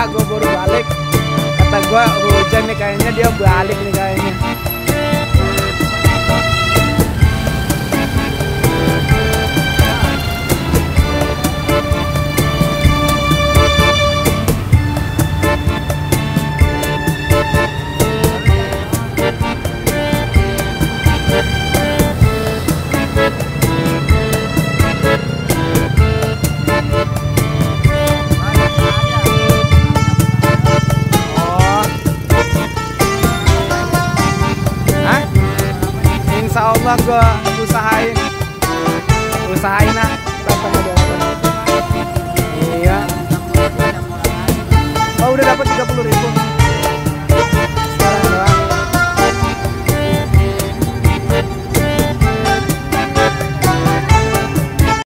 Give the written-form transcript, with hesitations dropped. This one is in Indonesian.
enggak, gue baru balik. Kata gue hujan nih kayaknya, dia balik nih kayaknya. Insya Allah gue usahain lah. Iya. Oh udah dapat